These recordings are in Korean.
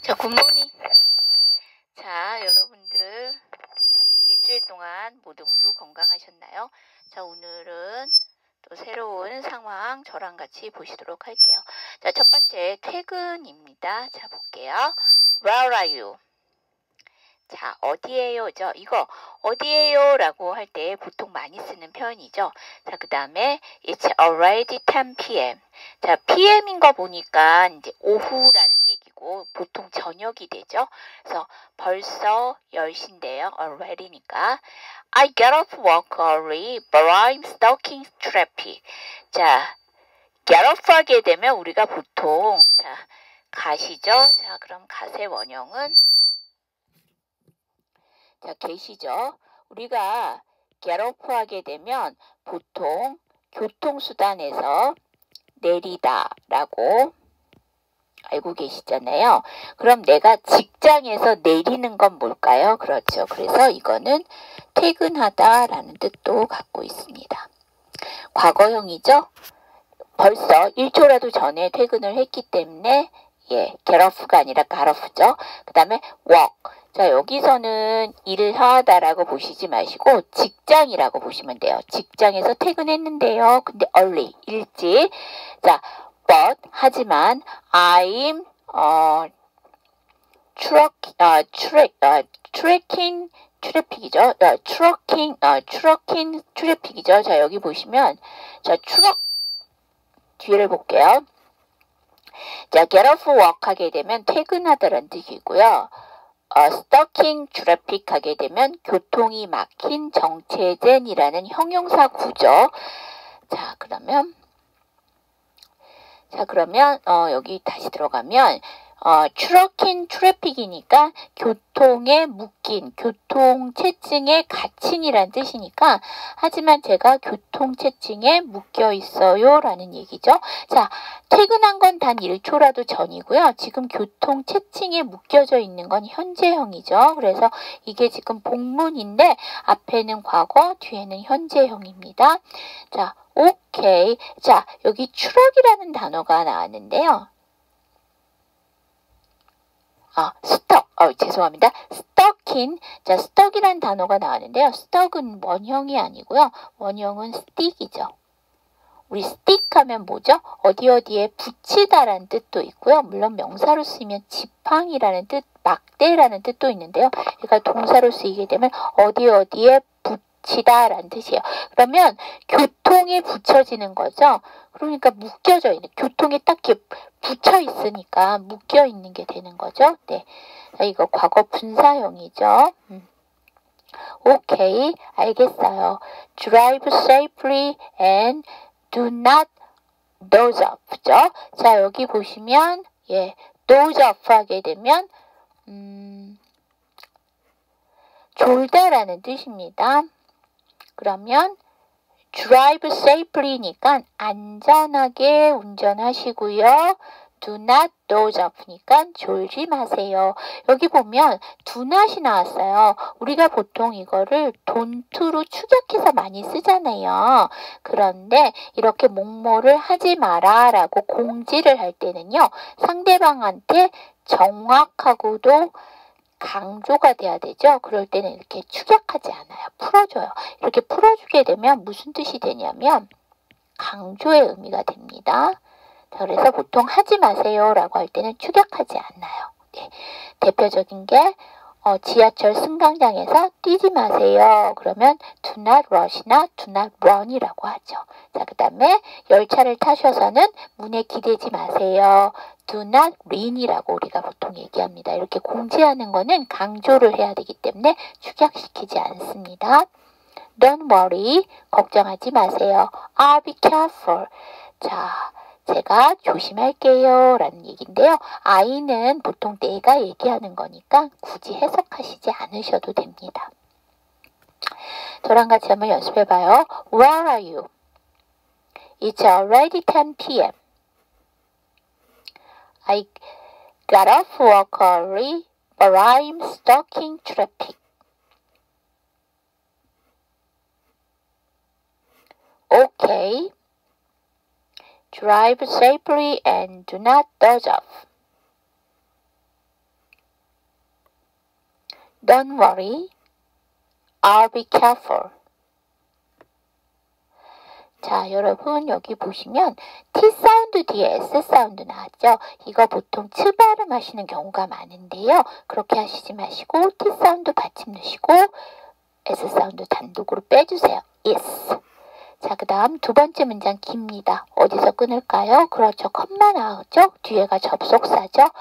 자, 굿모닝. 자, 여러분들 일주일 동안 모두 건강하셨나요? 자, 오늘은 또 새로운 상황 저랑 같이 보시도록 할게요. 자, 첫 번째 퇴근입니다. 자, 볼게요. Where are you? 자, 어디에요? 이거 어디에요? 라고 할 때 보통 많이 쓰는 표현이죠. 자, 그 다음에 It's already 10 p.m. 자, PM인 거 보니까 이제 오후라는 얘기고 보통 저녁이 되죠. 그래서 벌써 10시인데요. already니까 I get off work early, but I'm stuck in traffic. 자, get off 하게 되면 우리가 보통 자, 가시죠. 자, 그럼 갓의 원형은 자, 계시죠? 우리가 get off 하게 되면 보통 교통수단에서 내리다 라고 알고 계시잖아요. 그럼 내가 직장에서 내리는 건 뭘까요? 그렇죠. 그래서 이거는 퇴근하다 라는 뜻도 갖고 있습니다. 과거형이죠? 벌써 1초라도 전에 퇴근을 했기 때문에 get off가 아니라 got off죠. 그 다음에 work. 자, 여기서는 일을 하다라고 보시지 마시고 직장이라고 보시면 돼요. 직장에서 퇴근했는데요. 근데 early, 일찍. 자, but, 하지만 I'm tracking 트래픽이죠. trucking 트래픽이죠. 자, 여기 보시면 자, truck 뒤를 볼게요. 자, get off work 하게 되면 퇴근하다라는 뜻이고요. stucking traffic 하게 되면 교통이 막힌 정체된이라는 형용사 구조. 자, 그러면 여기 다시 들어가면 trucking traffic이니까 교통에 묶인, 교통체증에 갇힌이란 뜻이니까 하지만 제가 교통체증에 묶여 있어요 라는 얘기죠. 자, 퇴근한 건 단 1초라도 전이고요. 지금 교통체증에 묶여져 있는 건 현재형이죠. 그래서 이게 지금 복문인데 앞에는 과거, 뒤에는 현재형입니다. 자, 오케이. 자, 여기 추락이라는 단어가 나왔는데요. 죄송합니다. stuck인. 자, stuck이라는 단어가 나왔는데요. stuck은 원형이 아니고요. 원형은 stick이죠. 우리 stick 하면 뭐죠? 어디에 붙이다라는 뜻도 있고요. 물론 명사로 쓰이면 지팡이라는 뜻, 막대라는 뜻도 있는데요. 그러니까 동사로 쓰이게 되면 어디에 붙이다라는 뜻이에요. 그러면 교통에 붙여지는 거죠. 그러니까 묶여져 있는, 교통에 딱 이렇게 붙여 있으니까 묶여 있는 게 되는 거죠. 네. 이거 과거 분사형이죠. 오케이, 알겠어요. Drive safely and do not doze off죠. 자, 여기 보시면 doze off 하게 되면 졸다라는 뜻입니다. 그러면 drive safely니까 안전하게 운전하시고요. do not doze off니까 졸지 마세요. 여기 보면 do not이 나왔어요. 우리가 보통 이거를 don't로 축약해서 많이 쓰잖아요. 그런데 이렇게 뭐뭐를 하지 마라 라고 공지를 할 때는요. 상대방한테 정확하고도 강조가 돼야 되죠. 그럴 때는 이렇게 축약하지 않아요. 풀어줘요. 이렇게 풀어주게 되면 무슨 뜻이 되냐면 강조의 의미가 됩니다. 자, 그래서 보통 하지 마세요 라고 할 때는 축약하지 않나요. 네. 대표적인 게 지하철 승강장에서 뛰지 마세요. 그러면 do not rush나 do not run이라고 하죠. 자, 그 다음에 열차를 타셔서는 문에 기대지 마세요. do not lean이라고 우리가 보통 얘기합니다. 이렇게 공지하는 거는 강조를 해야 되기 때문에 축약시키지 않습니다. Don't worry, 걱정하지 마세요. I'll be careful. 자, 제가 조심할게요 라는 얘기인데요. I는 보통 내가 얘기하는 거니까 굳이 해석하시지 않으셔도 됩니다. 저랑 같이 한번 연습해봐요. Where are you? It's already 10 p.m. I got off work early, but I'm stuck in traffic. Okay. Drive safely and do not doze off. Don't worry. I'll be careful. 자, 여러분 여기 보시면 T 사운드 뒤에 S 사운드 나왔죠? 이거 보통 츠 발음하시는 경우가 많은데요. 그렇게 하시지 마시고 T 사운드 받침 넣으시고 S 사운드 단독으로 빼주세요. Yes. 자, 그 다음 두 번째 문장 깁니다. 어디서 끊을까요? 그렇죠. 컴마 나오죠? 뒤에가 접속사죠?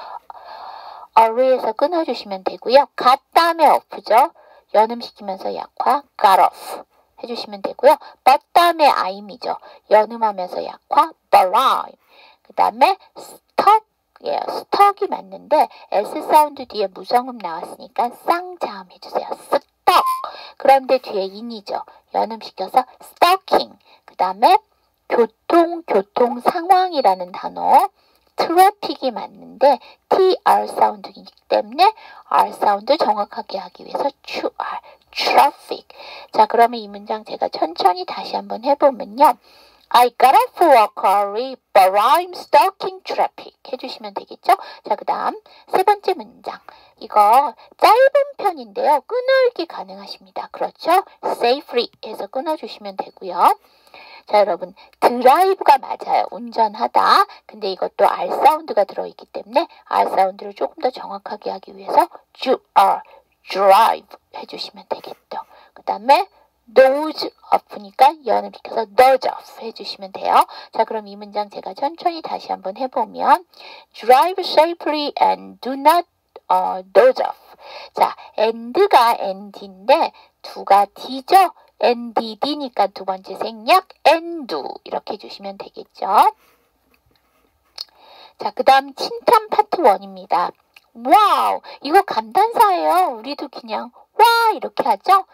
already에서 끊어주시면 되고요. got 다음에 off죠? 연음시키면서 약화 got off 해주시면 되고요. but 다음에 I'이죠. 연음하면서 약화 but I'm. 그 다음에 stuck이에요. stuck이 맞는데 S 사운드 뒤에 무성음 나왔으니까 쌍자음 해주세요. stuck. 그런데 뒤에 in이죠. 연음시켜서 stocking. 그 다음에 교통 상황이라는 단어 트래픽이 맞는데 TR 사운드이기 때문에 R 사운드 정확하게 하기 위해서 traffic. 자, 그러면 이 문장 제가 천천히 다시 한번 해보면요. I got off work early, but I'm stuck in traffic. 해주시면 되겠죠? 자, 그 다음 세 번째 문장. 이거 짧은 편인데요. 끊어읽기 가능하십니다. 그렇죠? safely 해서 끊어주시면 되고요. 자, 여러분 드라이브가 맞아요. 운전하다. 근데 이것도 R 사운드가 들어있기 때문에 R 사운드를 조금 더 정확하게 하기 위해서 drive 해주시면 되겠죠. 그 다음에 doze off니까 연음시켜서 doze off 해주시면 돼요. 자, 그럼 이 문장 제가 천천히 다시 한번 해보면 drive safely and do not doze off. 자, and가 and인데 두가 d죠. NDD니까 두 번째 생략 and 이렇게 해주시면 되겠죠. 자, 그 다음 칭찬 파트 1입니다. 와우, 이거 감탄사예요. 우리도 그냥 와 이렇게 하죠.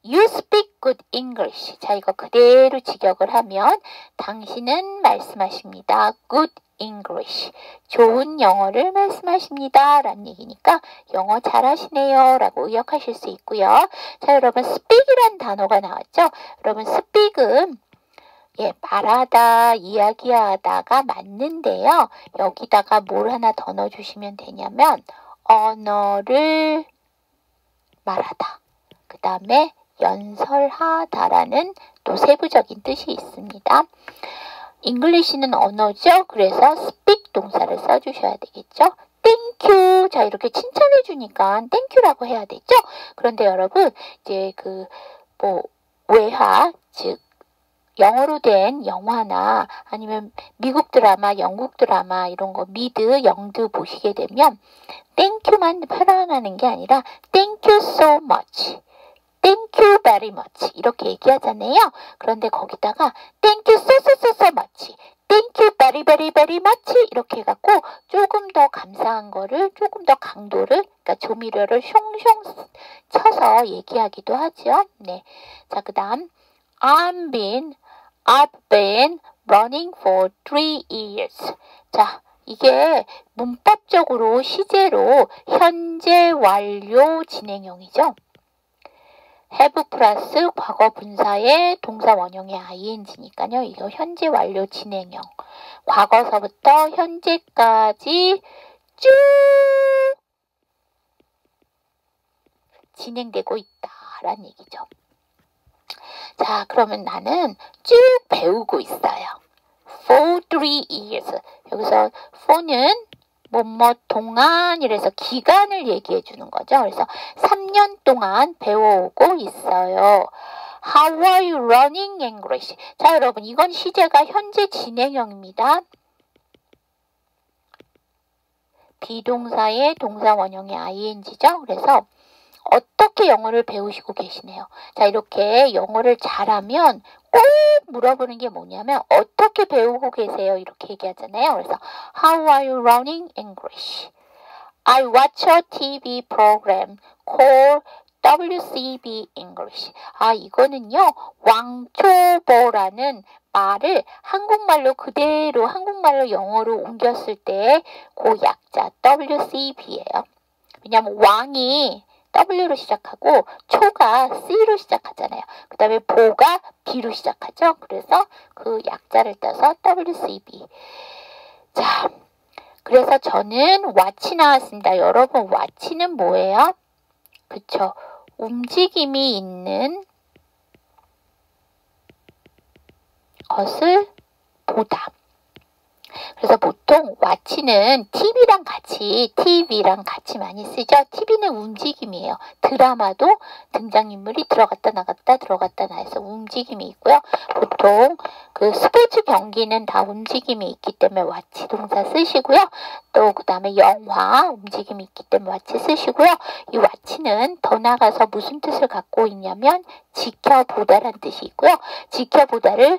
You speak good English. 자, 이거 그대로 직역을 하면 당신은 말씀하십니다. Good English. 좋은 영어를 말씀하십니다. 라는 얘기니까 영어 잘하시네요. 라고 의역하실 수 있고요. 자, 여러분 speak이란 단어가 나왔죠? 여러분 speak은 말하다, 이야기하다가 맞는데요. 여기다가 뭘 하나 더 넣어주시면 되냐면 언어를 말하다. 그 다음에 연설하다라는 또 세부적인 뜻이 있습니다. 잉글리시는 언어죠. 그래서 speak 동사를 써주셔야 되겠죠. 땡큐. 자, 이렇게 칭찬해 주니까 땡큐라고 해야 되죠. 그런데 여러분 이제 외화, 즉 영어로 된 영화나 아니면 미국 드라마, 영국 드라마 이런 거 미드, 영드 보시게 되면 땡큐만 표현하는 게 아니라 thank you so much, thank you very much 이렇게 얘기하잖아요. 그런데 거기다가 thank you so much, thank you very very very much 이렇게 해갖고 조금 더 감사한 거를 조금 더 강도를 그러니까 조미료를 숑숑 쳐서 얘기하기도 하죠. 네, 자, 그 다음 I've been running for 3 years. 자, 이게 문법적으로 시제로 현재 완료 진행형이죠. have 플러스 과거 분사의 동사 원형의 ing니까요. 이거 현재 완료 진행형. 과거서부터 현재까지 쭉 진행되고 있다라는 얘기죠. 자, 그러면 나는 쭉 배우고 있어요. For 3 years. 여기서 for는 뭐뭐 동안 이래서 기간을 얘기해 주는 거죠. 그래서 3년 동안 배워오고 있어요. How are you learning English? 자, 여러분 이건 시제가 현재 진행형입니다. 비동사의 동사 원형의 ing죠. 그래서 어떻게 영어를 배우시고 계시네요. 자, 이렇게 영어를 잘하면 꼭 물어보는 게 뭐냐면 어떻게 배우고 계세요? 이렇게 얘기하잖아요. 그래서 How are you learning English? I watch a TV program called WCB English. 아, 이거는요. 왕초보라는 말을 한국말로 그대로 한국말로 영어로 옮겼을 때 그 약자 WCB예요. 왜냐하면 왕이 W로 시작하고 초가 C로 시작하잖아요. 그 다음에 보가 B로 시작하죠. 그래서 그 약자를 따서 WCB. 자, 그래서 저는 watch 나왔습니다. 여러분 watch는 뭐예요? 그쵸. 움직임이 있는 것을 보다. 그래서 보통 watch는 TV랑 같이 많이 쓰죠. TV는 움직임이에요. 드라마도 등장인물이 들어갔다 나해서 움직임이 있고요. 보통 그 스포츠 경기는 다 움직임이 있기 때문에 watch 동사 쓰시고요. 또 그 다음에 영화 움직임이 있기 때문에 watch 쓰시고요. 이 watch는 더 나가서 무슨 뜻을 갖고 있냐면 지켜보다란 뜻이 있고요. 지켜보다를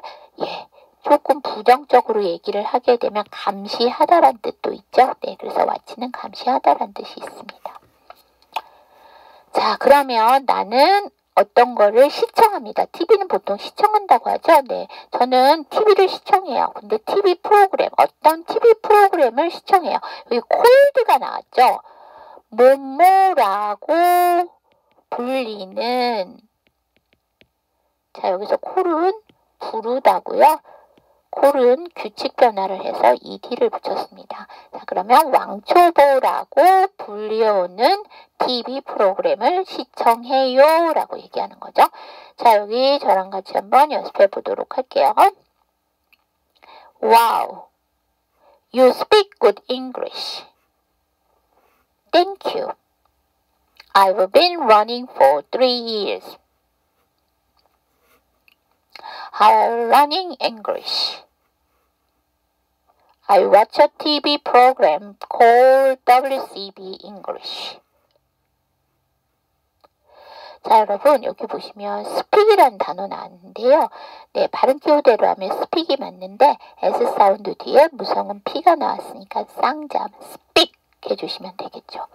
조금 부정적으로 얘기를 하게 되면 감시하다란 뜻도 있죠. 네, 그래서 watch는 감시하다란 뜻이 있습니다. 자, 그러면 나는 어떤 거를 시청합니다. TV는 보통 시청한다고 하죠. 네, 저는 TV를 시청해요. 근데 TV 프로그램, 어떤 TV 프로그램을 시청해요. 여기 콜드가 나왔죠. 뭐뭐라고 불리는, 자, 여기서 콜은 부르다고요. 콜은 규칙 변화를 해서 ed를 붙였습니다. 자, 그러면 왕초보라고 불리우는 TV 프로그램을 시청해요 라고 얘기하는 거죠. 자, 여기 저랑 같이 한번 연습해 보도록 할게요. Wow, you speak good English. Thank you. I've been running for 3 years. Running English. I watch a TV program called WCB English. 자, 여러분 여기 보시면 speak이라는 단어 나왔는데요. 네, 발음 기호대로 하면 speak이 맞는데 S 사운드 뒤에 무성음 P가 나왔으니까 쌍잠 speak 해주시면 되겠죠.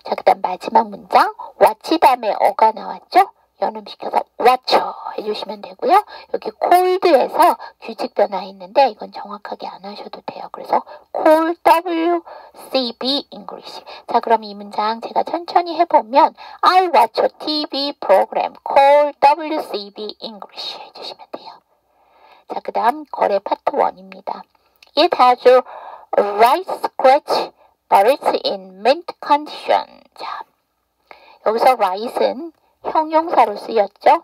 자, 그 다음 마지막 문장 watch 다음에 어가 나왔죠? 연음시켜서 watcher 해주시면 되고요. 여기 cold에서 규칙 변화 있는데 이건 정확하게 안 하셔도 돼요. 그래서 cold WCB English. 자, 그럼 이 문장 제가 천천히 해보면 I watch a TV program called WCB English 해주시면 돼요. 자, 그 다음 거래 파트 1입니다. It has a right scratch but it's in mint condition. 자, 여기서 right은 형용사로 쓰였죠?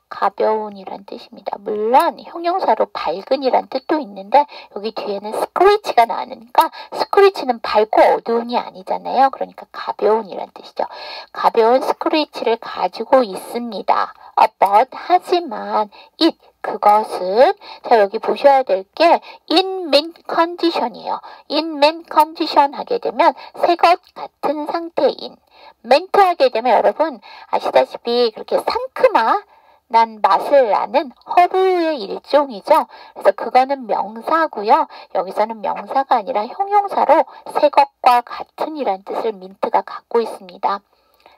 가벼운이란 뜻입니다. 물론 형용사로 밝은이란 뜻도 있는데 여기 뒤에는 스크래치가 나오니까 스크래치는 밝고 어두운이 아니잖아요. 그러니까 가벼운이란 뜻이죠. 가벼운 스크래치를 가지고 있습니다. but 하지만 it 그것은 자 여기 보셔야 될 게 in mint condition이에요. in mint condition 하게 되면 새 것 같은 상태인 멘트 하게 되면 여러분 아시다시피 그렇게 상큼한 맛을 나는 허브의 일종이죠. 그래서 그거는 명사고요. 여기서는 명사가 아니라 형용사로 새 것과 같은 이란 뜻을 민트가 갖고 있습니다.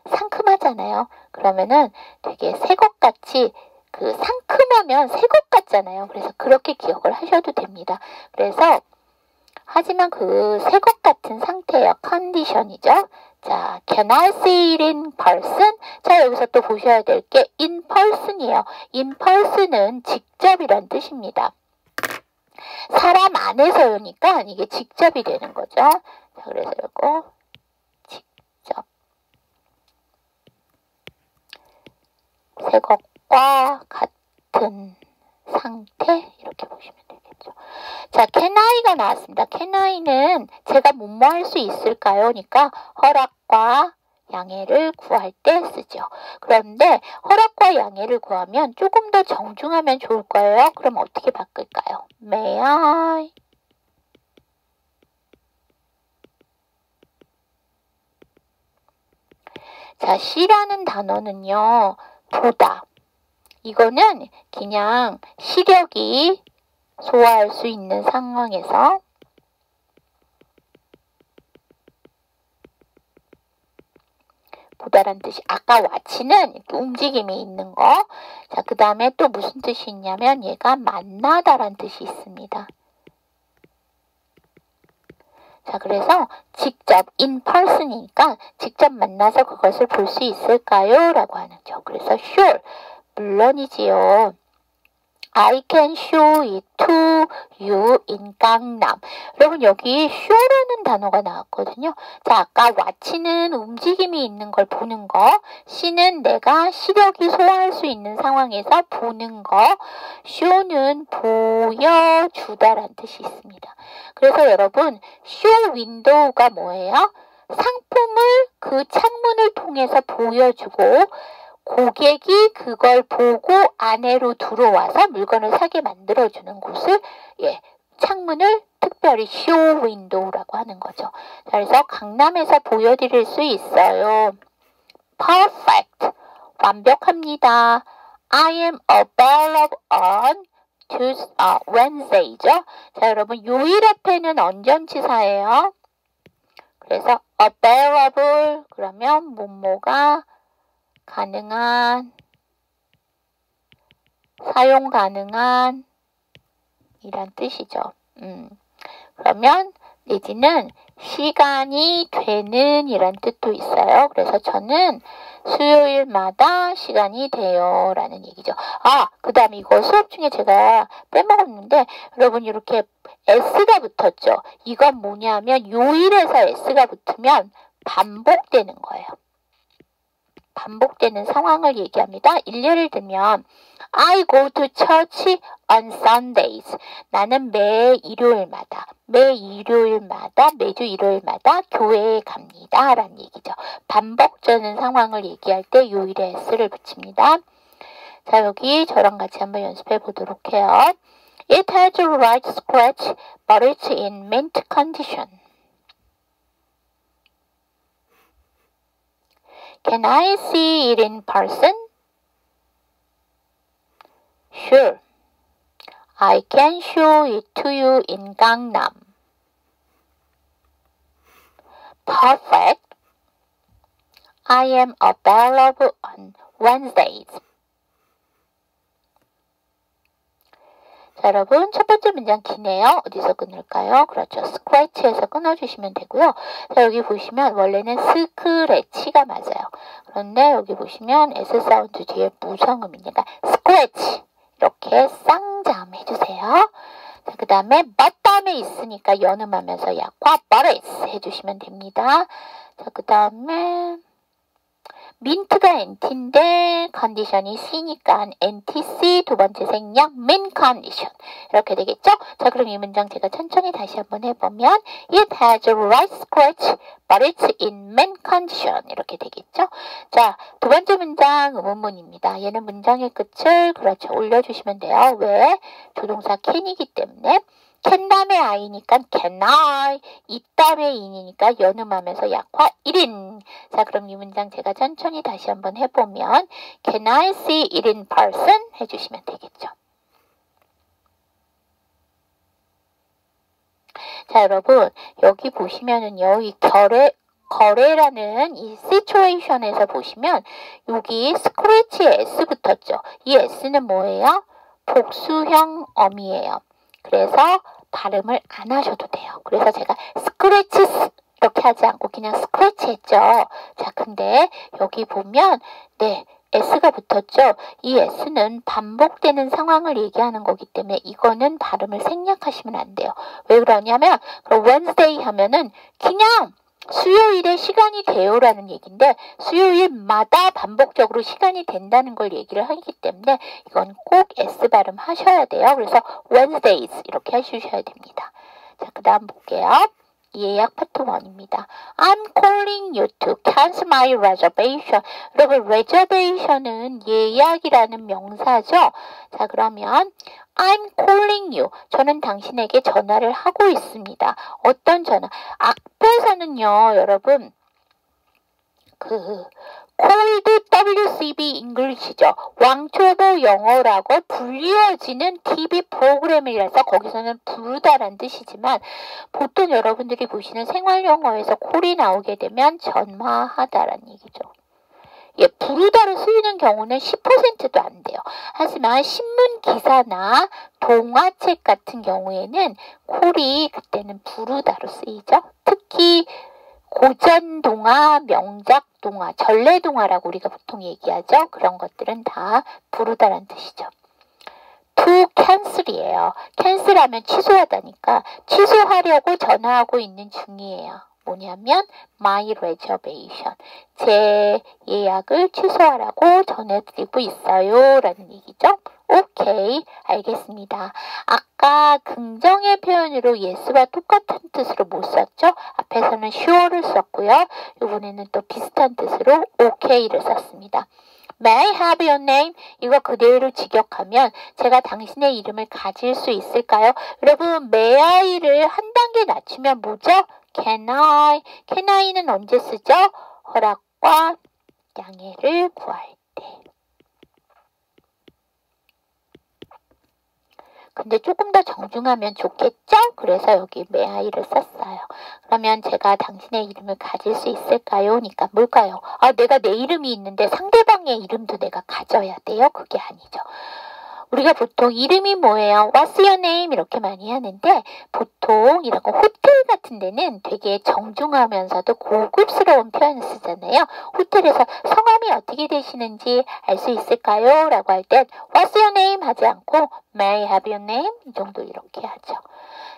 상큼하잖아요. 그러면은 되게 새 것같이 그 상큼하면 새 것 같잖아요. 그래서 그렇게 기억을 하셔도 됩니다. 그래서 하지만 그 새 것 같은 상태예요. 컨디션이죠. 자, can I see it in person? 자, 여기서 또 보셔야 될 게 in person이에요. in person은 직접이란 뜻입니다. 사람 안에서니까 이게 직접이 되는 거죠. 자, 그래서 이거 직접 새 것과 같은 상태 이렇게 보시면 되겠죠. 자, can I가 나왔습니다. can I는 제가 뭐뭐 할 수 있을까요? 그러니까 허락과 양해를 구할 때 쓰죠. 그런데 허락과 양해를 구하면 조금 더 정중하면 좋을 거예요. 그럼 어떻게 바꿀까요? May I? 자, C라는 단어는요. 보다. 이거는 그냥 시력이 소화할 수 있는 상황에서 보다란 뜻이 아까 watch는 이렇게 움직임이 있는 거. 자, 그 다음에 또 무슨 뜻이 있냐면 얘가 만나다란 뜻이 있습니다. 자, 그래서 직접 in person이니까 직접 만나서 그것을 볼 수 있을까요? 라고 하는 죠. 그래서 sure 물론이지요. I can show it to you in 강남. 여러분 여기 show라는 단어가 나왔거든요. 자, 아까 watch는 움직임이 있는 걸 보는 거, see는 내가 시력이 소화할 수 있는 상황에서 보는 거, show는 보여주다라는 뜻이 있습니다. 그래서 여러분 show window가 뭐예요? 상품을 그 창문을 통해서 보여주고 고객이 그걸 보고 안으로 들어와서 물건을 사게 만들어주는 곳을 창문을 특별히 쇼 윈도우라고 하는 거죠. 그래서 강남에서 보여드릴 수 있어요. Perfect. 완벽합니다. I am available on Wednesday죠. 자, 여러분 요일 앞에는 언전치사예요. 그래서 available 그러면 뭐뭐가 가능한, 사용 가능한 이란 뜻이죠. 그러면 내지는 시간이 되는 이란 뜻도 있어요. 그래서 저는 수요일마다 시간이 돼요 라는 얘기죠. 그 다음에 이거 수업 중에 제가 빼먹었는데 여러분 이렇게 S가 붙었죠. 이건 뭐냐면 요일에서 S가 붙으면 반복되는 거예요. 반복되는 상황을 얘기합니다. 일례를 들면 I go to church on Sundays. 나는 매 일요일마다, 매주 일요일마다 교회에 갑니다. 라는 얘기죠. 반복되는 상황을 얘기할 때 요일에 S를 붙입니다. 자, 여기 저랑 같이 한번 연습해 보도록 해요. It has a light scratch, but it's in mint condition. Can I see it in person? Sure. I can show it to you in Gangnam. Perfect. I am available on Wednesdays. 자, 여러분 첫 번째 문장 기네요. 어디서 끊을까요? 그렇죠. scratch에서 끊어주시면 되고요. 자, 여기 보시면 원래는 스크래치가 맞아요. 그런데 여기 보시면 S 사운드 뒤에 무성음이니까 scratch 이렇게 쌍자음 해주세요. 자, 그 다음에 but 다음에 있으니까 연음하면서 약화 but is 해주시면 됩니다. 자, 그 다음에 민트가 NT인데 컨디션이 C니까 NTC 두 번째 생략 min condition 이렇게 되겠죠? 자, 그럼 이 문장 제가 천천히 다시 한번 해보면 It has a light scratch but it's in min condition 이렇게 되겠죠? 자, 두 번째 문장 의문문입니다. 얘는 문장의 끝을 그렇죠 올려주시면 돼요. 왜? 조동사 can이기 때문에 can 다음에 I니까 can I, 이 다음에 in이니까 연음하면서 약화 1인. 자, 그럼 이 문장 제가 천천히 다시 한번 해보면 Can I see it in person? 해주시면 되겠죠. 자, 여러분 여기 보시면은요 이 거래라는 이 situation에서 보시면 여기 scratch에 S 붙었죠. 이 S는 뭐예요? 복수형 어미예요. 그래서 발음을 안 하셔도 돼요. 그래서 제가 scratches 이렇게 하지 않고 그냥 scratch 했죠. 자, 근데 여기 보면 S가 붙었죠. 이 S는 반복되는 상황을 얘기하는 거기 때문에 이거는 발음을 생략하시면 안 돼요. 왜 그러냐면 그럼 Wednesday 하면은 그냥 수요일에 시간이 돼요라는 얘기인데 수요일마다 반복적으로 시간이 된다는 걸 얘기를 하기 때문에 이건 꼭 S 발음 하셔야 돼요. 그래서 Wednesdays 이렇게 해주셔야 됩니다. 자, 그 다음 볼게요. 예약 파트 1입니다. I'm calling you to cancel my reservation. 여러분 reservation은 예약이라는 명사죠. 자, 그러면 I'm calling you. 저는 당신에게 전화를 하고 있습니다. 어떤 전화? 앞에서는요, 여러분, Cold WCB English죠. 왕초보 영어라고 불리워지는 TV 프로그램이라서 거기서는 부르다라는 뜻이지만 보통 여러분들이 보시는 생활영어에서 콜이 나오게 되면 전화하다라는 얘기죠. 부르다로 쓰이는 경우는 10%도 안 돼요. 하지만 신문 기사나 동화책 같은 경우에는 콜이 그때는 부르다로 쓰이죠. 특히 고전 동화, 명작 동화, 전래 동화라고 우리가 보통 얘기하죠. 그런 것들은 다 부르다라는 뜻이죠. To cancel이에요. cancel하면 취소하다니까 취소하려고 전화하고 있는 중이에요. 뭐냐면 my reservation. 제 예약을 취소하라고 전해드리고 있어요. 라는 얘기죠. 오케이, 알겠습니다. 아까 긍정의 표현으로 yes와 똑같은 뜻으로 못 썼죠? 앞에서는 sure를 썼고요. 이번에는 또 비슷한 뜻으로 okay를 썼습니다. May I have your name? 이거 그대로 직역하면 제가 당신의 이름을 가질 수 있을까요? 여러분, may I를 한 단계 낮추면 뭐죠? Can I? Can I는 언제 쓰죠? 허락과 양해를 구할 때. 근데 조금 더 정중하면 좋겠죠? 그래서 여기 may I를 썼어요. 그러면 제가 당신의 이름을 가질 수 있을까요? 그러니까 뭘까요? 아, 내가 내 이름이 있는데 상대방의 이름도 내가 가져야 돼요? 그게 아니죠. 우리가 보통 이름이 뭐예요? What's your name? 이렇게 많이 하는데 보통 이런 거 호텔 같은 데는 되게 정중하면서도 고급스러운 표현을 쓰잖아요. 호텔에서 성함이 어떻게 되시는지 알 수 있을까요? 라고 할 땐 What's your name? 하지 않고 May I have your name? 이 정도 이렇게 하죠.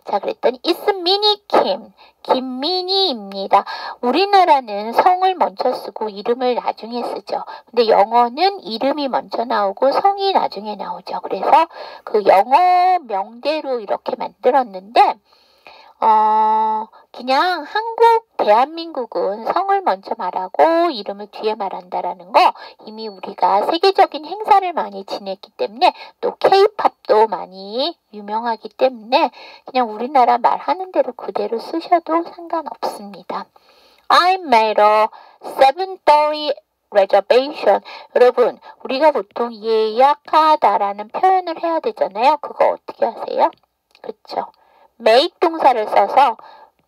자, 그랬더니 It's Minnie Kim. 김민희입니다. 우리나라는 성을 먼저 쓰고 이름을 나중에 쓰죠. 근데 영어는 이름이 먼저 나오고 성이 나중에 나오죠. 그래서 그 영어 명대로 이렇게 만들었는데 그냥 대한민국은 성을 먼저 말하고 이름을 뒤에 말한다라는 거 이미 우리가 세계적인 행사를 많이 지냈기 때문에 또 K-팝도 많이 유명하기 때문에 그냥 우리나라 말하는 대로 그대로 쓰셔도 상관없습니다. I made a 7:30 reservation. 여러분, 우리가 보통 예약하다라는 표현을 해야 되잖아요. 그거 어떻게 하세요? 그렇죠. make 동사를 써서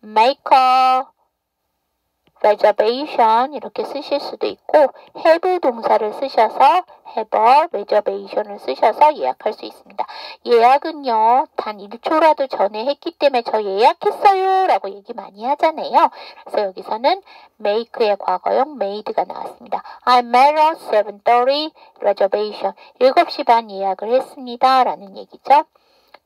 make a reservation 이렇게 쓰실 수도 있고 have 동사를 쓰셔서 have a reservation을 쓰셔서 예약할 수 있습니다. 예약은요 단 1초라도 전에 했기 때문에 저 예약했어요 라고 얘기 많이 하잖아요. 그래서 여기서는 make의 과거형 made가 나왔습니다. I made a 7:30 reservation. 7시 반 예약을 했습니다 라는 얘기죠.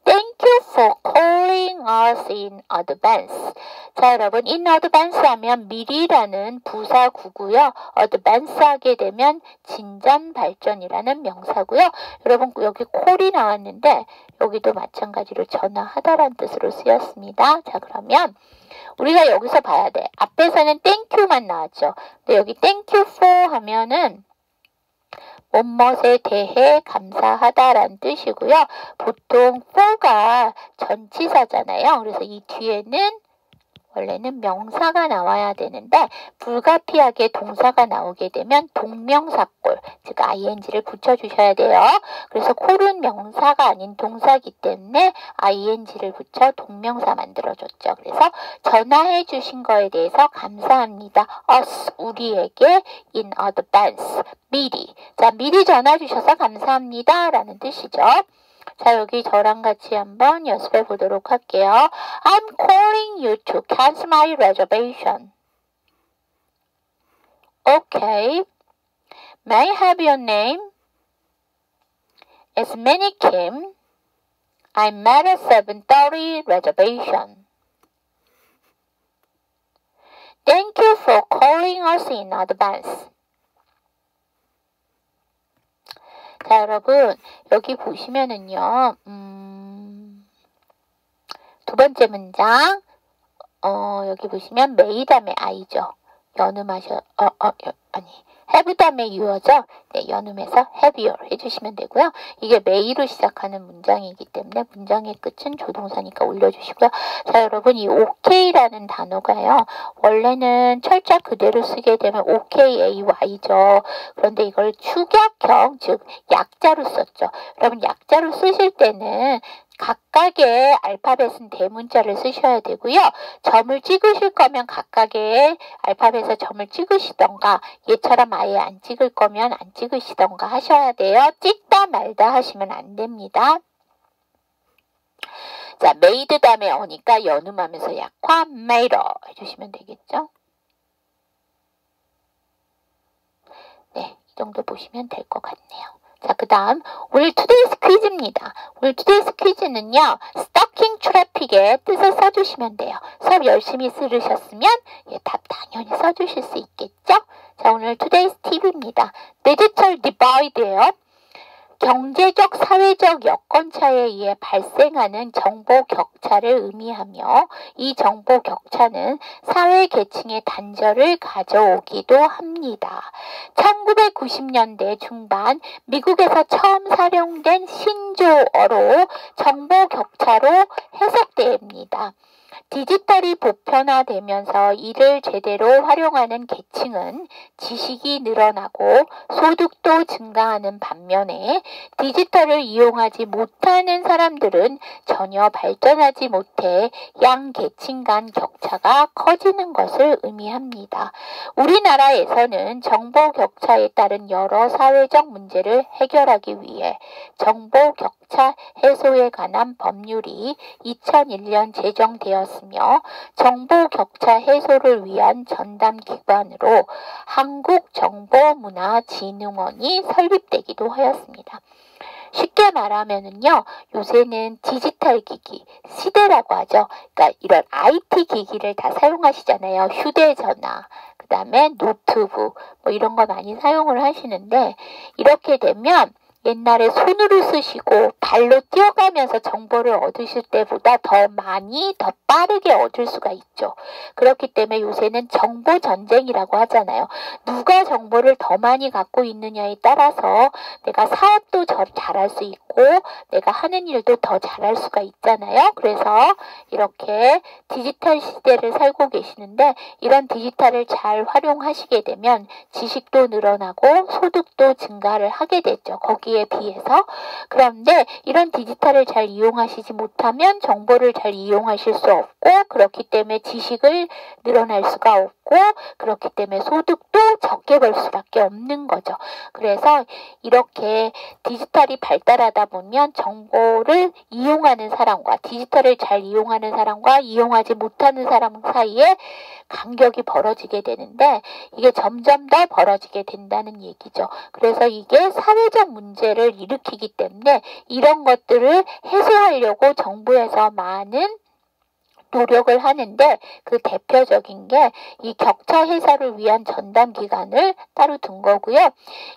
Thank you for calling us in advance. 자, 여러분, in advance 하면 미리라는 부사구고요. advance 하게 되면 진전, 발전이라는 명사고요. 여러분, 여기 call이 나왔는데 여기도 마찬가지로 전화하다라는 뜻으로 쓰였습니다. 자, 그러면 우리가 여기서 봐야 돼. 앞에서는 thank you만 나왔죠. 근데 여기 thank you for 하면은 뭐뭇에 대해 감사하다라는 뜻이고요. 보통 for가 전치사잖아요. 그래서 이 뒤에는 원래는 명사가 나와야 되는데 불가피하게 동사가 나오게 되면 동명사꼴, 즉 ing를 붙여주셔야 돼요. 그래서 콜은 명사가 아닌 동사이기 때문에 ing를 붙여 동명사 만들어줬죠. 그래서 전화해 주신 거에 대해서 감사합니다. us, 우리에게 in advance, 미리. 자, 미리 전화 주셔서 감사합니다 라는 뜻이죠. 자, 여기 저랑 같이 한번 연습해 보도록 할게요. I'm calling you to cancel my reservation. Okay. May I have your name? It's Minnie Kim. I made a 7:30 reservation. Thank you for calling us in advance. 자, 여러분, 여기 보시면은요, 두 번째 문장, 여기 보시면 may 다음에 I죠. have 다음에 you죠. 네, 연음해서 have your 해주시면 되고요. 이게 may로 시작하는 문장이기 때문에 문장의 끝은 조동사니까 올려주시고요. 자, 여러분, 이 okay라는 단어가요. 원래는 철자 그대로 쓰게 되면 okay죠. 그런데 이걸 축약형, 즉 약자로 썼죠. 여러분, 약자로 쓰실 때는 각각의 알파벳은 대문자를 쓰셔야 되고요. 점을 찍으실 거면 각각의 알파벳에 점을 찍으시던가 얘처럼 아예 안 찍을 거면 안 찍으시던가 하셔야 돼요. 찍다 말다 하시면 안 됩니다. 자, made 다음에 오니까 연음하면서 약화 made 해주시면 되겠죠. 네, 이 정도 보시면 될 것 같네요. 자, 그 다음 오늘 투데이스 퀴즈입니다. 오늘 투데이스 퀴즈는요. 스토킹 트래픽의 뜻을 써주시면 돼요. 수업 열심히 들으셨으면 답 당연히 써주실 수 있겠죠? 자, 오늘 투데이스 팁입니다. 디지털 디바이드예요. 경제적, 사회적 여건차에 의해 발생하는 정보 격차를 의미하며 이 정보 격차는 사회 계층의 단절을 가져오기도 합니다. 1990년대 중반 미국에서 처음 사용된 신조어로 정보 격차로 해석됩니다. 디지털이 보편화되면서 이를 제대로 활용하는 계층은 지식이 늘어나고 소득도 증가하는 반면에 디지털을 이용하지 못하는 사람들은 전혀 발전하지 못해 양 계층 간 격차가 커지는 것을 의미합니다. 우리나라에서는 정보 격차에 따른 여러 사회적 문제를 해결하기 위해 정보 격차 해소에 관한 법률이 2001년 제정되었으며 정보 격차 해소를 위한 전담 기관으로 한국정보문화진흥원이 설립되기도 하였습니다. 쉽게 말하면은요, 요새는 디지털 기기, 시대라고 하죠. 그러니까 이런 IT 기기를 다 사용하시잖아요. 휴대전화, 그 다음에 노트북, 뭐 이런 거 많이 사용을 하시는데, 이렇게 되면 옛날에 손으로 쓰시고 발로 뛰어가면서 정보를 얻으실 때보다 더 많이, 더 빠르게 얻을 수가 있죠. 그렇기 때문에 요새는 정보 전쟁이라고 하잖아요. 누가 정보를 더 많이 갖고 있느냐에 따라서 내가 사업도 잘할 수 있고 내가 하는 일도 더 잘할 수가 있잖아요. 그래서 이렇게 디지털 시대를 살고 계시는데 이런 디지털을 잘 활용하시게 되면 지식도 늘어나고 소득도 증가를 하게 되죠. 거기에 비해서. 그런데 이런 디지털을 잘 이용하시지 못하면 정보를 잘 이용하실 수 없고 그렇기 때문에 지식을 늘어날 수가 없고 그렇기 때문에 소득도 적게 벌 수밖에 없는 거죠. 그래서 이렇게 디지털이 발달하다 보면 정보를 이용하는 사람과 디지털을 잘 이용하는 사람과 이용하지 못하는 사람 사이에 간격이 벌어지게 되는데 이게 점점 더 벌어지게 된다는 얘기죠. 그래서 이게 사회적 문제를 일으키기 때문에 이런 것들을 해소하려고 정부에서 많은 노력을 하는데 그 대표적인 게 이 격차 해소를 위한 전담 기관을 따로 둔 거고요.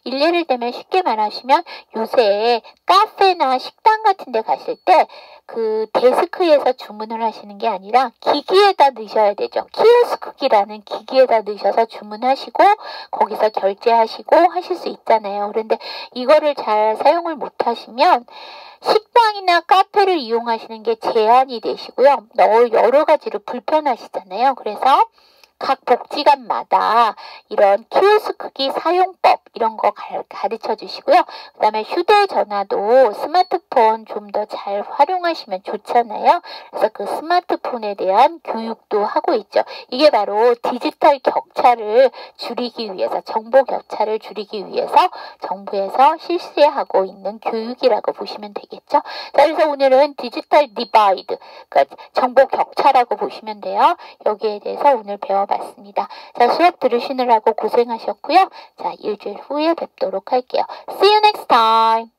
일례를 들면 쉽게 말하시면 요새 카페나 식당 같은 데 가실 때 그 데스크에서 주문을 하시는 게 아니라 기기에다 넣으셔야 되죠. 키오스크기라는 기기에다 넣으셔서 주문하시고 거기서 결제하시고 하실 수 있잖아요. 그런데 이거를 잘 사용을 못 하시면 식당이나 카페를 이용하시는 게 제한이 되시고요. 여러 가지로 불편하시잖아요. 그래서 각 복지관마다 이런 키오스크기 사용법 이런 거 가르쳐 주시고요. 그 다음에 휴대전화도 스마트폰 좀 더 잘 활용하시면 좋잖아요. 그래서 그 스마트폰에 대한 교육도 하고 있죠. 이게 바로 디지털 격차를 줄이기 위해서 정보 격차를 줄이기 위해서 정부에서 실시하고 있는 교육이라고 보시면 되겠죠. 자, 그래서 오늘은 디지털 디바이드, 그러니까 정보 격차라고 보시면 돼요. 여기에 대해서 오늘 배워봤습니다. 자, 수업 들으시느라고 고생하셨고요. 자, 일주일 후에 뵙도록 할게요. See you next time.